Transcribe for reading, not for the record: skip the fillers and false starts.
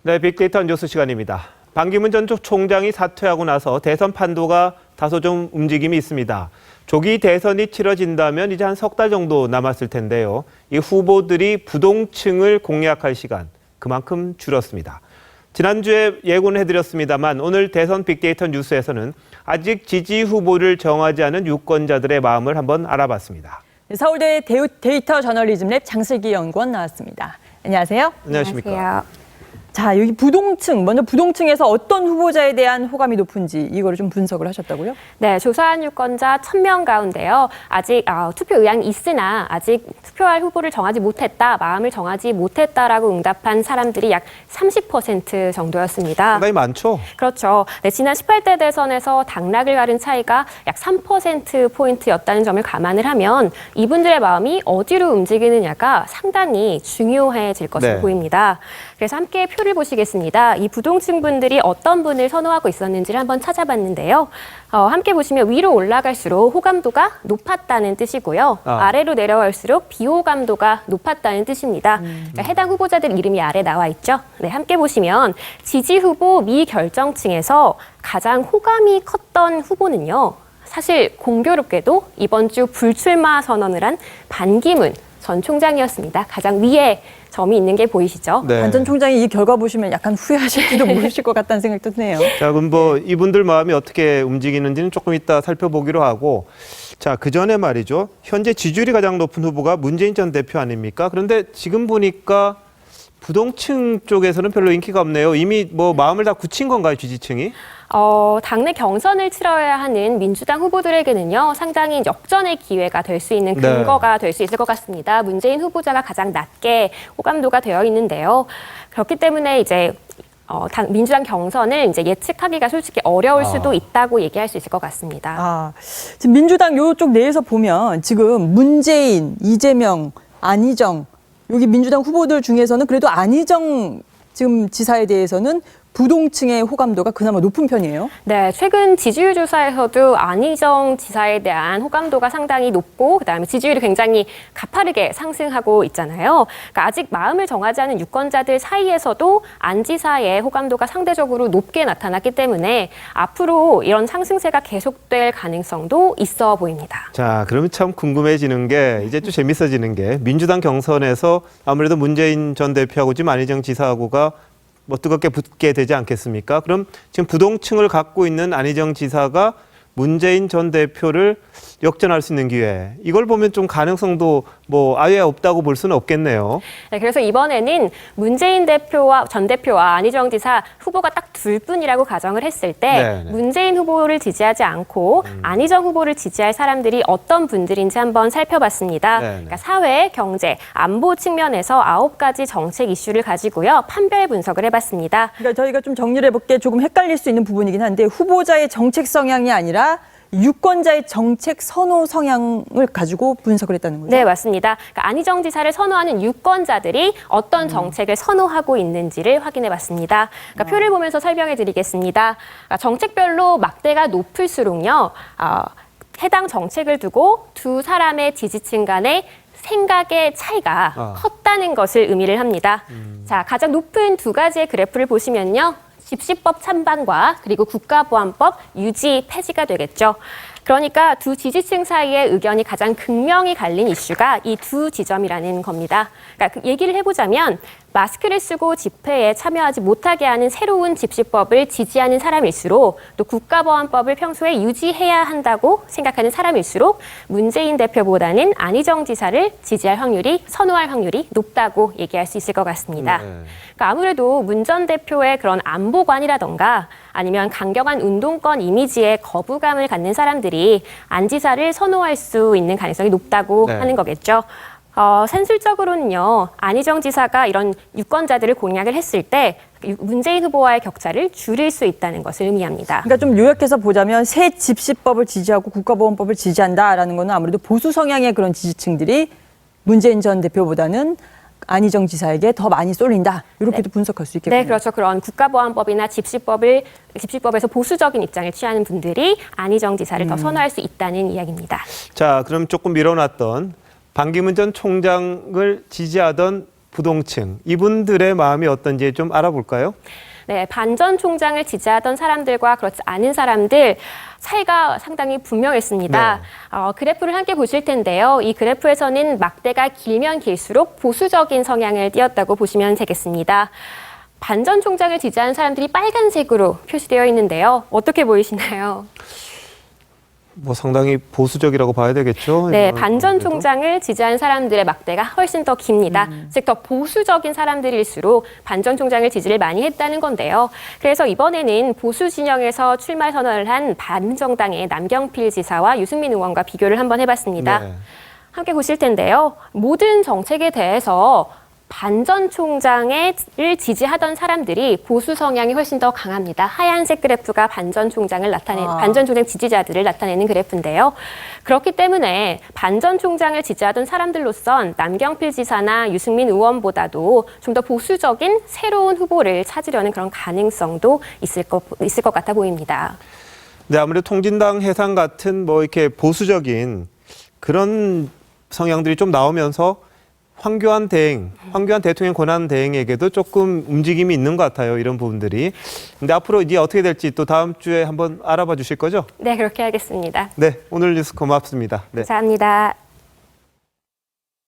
네, 빅데이터 뉴스 시간입니다. 반기문 전 총장이 사퇴하고 나서 대선 판도가 다소 좀 움직임이 있습니다. 조기 대선이 치러진다면 이제 한 석 달 정도 남았을 텐데요. 이 후보들이 부동층을 공략할 시간 그만큼 줄었습니다. 지난주에 예고는 해드렸습니다만 오늘 대선 빅데이터 뉴스에서는 아직 지지 후보를 정하지 않은 유권자들의 마음을 한번 알아봤습니다. 서울대 데이터 저널리즘랩 장슬기 연구원 나왔습니다. 안녕하세요. 안녕하십니까. 안녕하세요. 자, 여기 부동층, 먼저 부동층에서 어떤 후보자에 대한 호감이 높은지 이거를 좀 분석을 하셨다고요? 네, 조사한 유권자 1,000명 가운데요. 아직 투표 의향이 있으나 아직 투표할 후보를 정하지 못했다, 마음을 정하지 못했다라고 응답한 사람들이 약 30% 정도였습니다. 상당히 많죠? 그렇죠. 네, 지난 18대 대선에서 당락을 가른 차이가 약 3%포인트였다는 점을 감안을 하면 이분들의 마음이 어디로 움직이느냐가 상당히 중요해질 것으로 네. 보입니다. 그래서 함께 표를 보시겠습니다. 이 부동층 분들이 어떤 분을 선호하고 있었는지를 한번 찾아봤는데요. 함께 보시면 위로 올라갈수록 호감도가 높았다는 뜻이고요. 아래로 내려갈수록 비호감도가 높았다는 뜻입니다. 그러니까 해당 후보자들 이름이 아래 나와 있죠. 네, 함께 보시면 지지 후보 미결정층에서 가장 호감이 컸던 후보는요. 사실 공교롭게도 이번 주 불출마 선언을 한 반기문 전 총장이었습니다. 가장 위에 점이 있는 게 보이시죠? 네. 반 전 총장이 이 결과 보시면 약간 후회하실지도 모르실 것 같다는 생각도 드네요. 자, 그럼 뭐 이분들 마음이 어떻게 움직이는지는 조금 이따 살펴보기로 하고, 자, 그 전에 말이죠. 현재 지지율이 가장 높은 후보가 문재인 전 대표 아닙니까? 그런데 지금 보니까 부동층 쪽에서는 별로 인기가 없네요. 이미 뭐 마음을 다 굳힌 건가요, 지지층이? 당내 경선을 치러야 하는 민주당 후보들에게는요, 상당히 역전의 기회가 될 수 있는 근거가 될 수 있을 것 같습니다. 문재인 후보자가 가장 낮게 호감도가 되어 있는데요. 그렇기 때문에 이제 민주당 경선을 이제 예측하기가 솔직히 어려울 수도 있다고 얘기할 수 있을 것 같습니다. 지금 민주당 요쪽 내에서 보면 지금 문재인, 이재명, 안희정 여기 민주당 후보들 중에서는 그래도 안희정 지금 지사에 대해서는 부동층의 호감도가 그나마 높은 편이에요. 네, 최근 지지율 조사에서도 안희정 지사에 대한 호감도가 상당히 높고 그다음에 지지율이 굉장히 가파르게 상승하고 있잖아요. 그러니까 아직 마음을 정하지 않은 유권자들 사이에서도 안 지사의 호감도가 상대적으로 높게 나타났기 때문에 앞으로 이런 상승세가 계속될 가능성도 있어 보입니다. 자, 그러면 참 궁금해지는 게 이제 좀 재밌어지는 게 민주당 경선에서 아무래도 문재인 전 대표하고 지금 안희정 지사하고가 뭐 뜨겁게 붙게 되지 않겠습니까? 그럼 지금 부동층을 갖고 있는 안희정 지사가 문재인 전 대표를 역전할 수 있는 기회. 이걸 보면 좀 가능성도 뭐 아예 없다고 볼 수는 없겠네요. 네, 그래서 이번에는 문재인 전 대표와 안희정 지사 후보가 딱 둘뿐이라고 가정을 했을 때 네네. 문재인 후보를 지지하지 않고 안희정 후보를 지지할 사람들이 어떤 분들인지 한번 살펴봤습니다. 그러니까 사회, 경제, 안보 측면에서 9가지 정책 이슈를 가지고요. 판별 분석을 해봤습니다. 그러니까 저희가 좀 정리를 해볼게 조금 헷갈릴 수 있는 부분이긴 한데 후보자의 정책 성향이 아니라 유권자의 정책 선호 성향을 가지고 분석을 했다는 거죠? 네, 맞습니다. 그러니까 안희정 지사를 선호하는 유권자들이 어떤 정책을 선호하고 있는지를 확인해봤습니다. 그러니까 표를 보면서 설명해드리겠습니다. 그러니까 정책별로 막대가 높을수록요, 해당 정책을 두고 두 사람의 지지층 간의 생각의 차이가 컸다는 것을 의미를 합니다. 자, 가장 높은 두 가지의 그래프를 보시면요. 집시법 찬반과 그리고 국가보안법 유지 폐지가 되겠죠. 그러니까 두 지지층 사이의 의견이 가장 극명히 갈린 이슈가 이 두 지점이라는 겁니다. 그러니까 그 얘기를 해보자면 마스크를 쓰고 집회에 참여하지 못하게 하는 새로운 집시법을 지지하는 사람일수록 또 국가보안법을 평소에 유지해야 한다고 생각하는 사람일수록 문재인 대표보다는 안희정 지사를 지지할 확률이 선호할 확률이 높다고 얘기할 수 있을 것 같습니다. 그러니까 아무래도 문 전 대표의 그런 안보관이라던가 아니면 강경한 운동권 이미지에 거부감을 갖는 사람들이 안 지사를 선호할 수 있는 가능성이 높다고 하는 거겠죠. 산술적으로는요, 안희정 지사가 이런 유권자들을 공략을 했을 때 문재인 후보와의 격차를 줄일 수 있다는 것을 의미합니다. 그러니까 좀 요약해서 보자면 새 집시법을 지지하고 국가보안법을 지지한다라는 거는 아무래도 보수 성향의 그런 지지층들이 문재인 전 대표보다는 안희정 지사에게 더 많이 쏠린다. 이렇게도 분석할 수 있겠군요. 네, 그렇죠. 그런 국가보안법이나 집시법에서 보수적인 입장을 취하는 분들이 안희정 지사를 더 선호할 수 있다는 이야기입니다. 자, 그럼 조금 밀어놨던 반기문 전 총장을 지지하던 부동층, 이분들의 마음이 어떤지 좀 알아볼까요? 네, 반 전 총장을 지지하던 사람들과 그렇지 않은 사람들 차이가 상당히 분명했습니다. 그래프를 함께 보실 텐데요. 이 그래프에서는 막대가 길면 길수록 보수적인 성향을 띠었다고 보시면 되겠습니다. 반 전 총장을 지지하는 사람들이 빨간색으로 표시되어 있는데요. 어떻게 보이시나요? 뭐 상당히 보수적이라고 봐야 되겠죠? 네, 반 전 총장을 지지한 사람들의 막대가 훨씬 더 깁니다. 즉, 더 보수적인 사람들일수록 반 전 총장을 지지를 많이 했다는 건데요. 그래서 이번에는 보수 진영에서 출마 선언을 한 바른정당의 남경필 지사와 유승민 의원과 비교를 한번 해봤습니다. 네. 함께 보실 텐데요. 모든 정책에 대해서 반 전 총장을 지지하던 사람들이 보수 성향이 훨씬 더 강합니다. 하얀색 그래프가 반 전 총장 지지자들을 나타내는 그래프인데요. 그렇기 때문에 반 전 총장을 지지하던 사람들로선 남경필 지사나 유승민 의원보다도 좀 더 보수적인 새로운 후보를 찾으려는 그런 가능성도 있을 것 같아 보입니다. 네, 아무래도 통진당 해상 같은 뭐 이렇게 보수적인 그런 성향들이 좀 나오면서 황교안 대통령 권한 대행에게도 조금 움직임이 있는 것 같아요. 이런 부분들이. 근데 앞으로 이제 어떻게 될지 또 다음 주에 한번 알아봐 주실 거죠? 네, 그렇게 하겠습니다. 네, 오늘 뉴스 고맙습니다. 네. 감사합니다.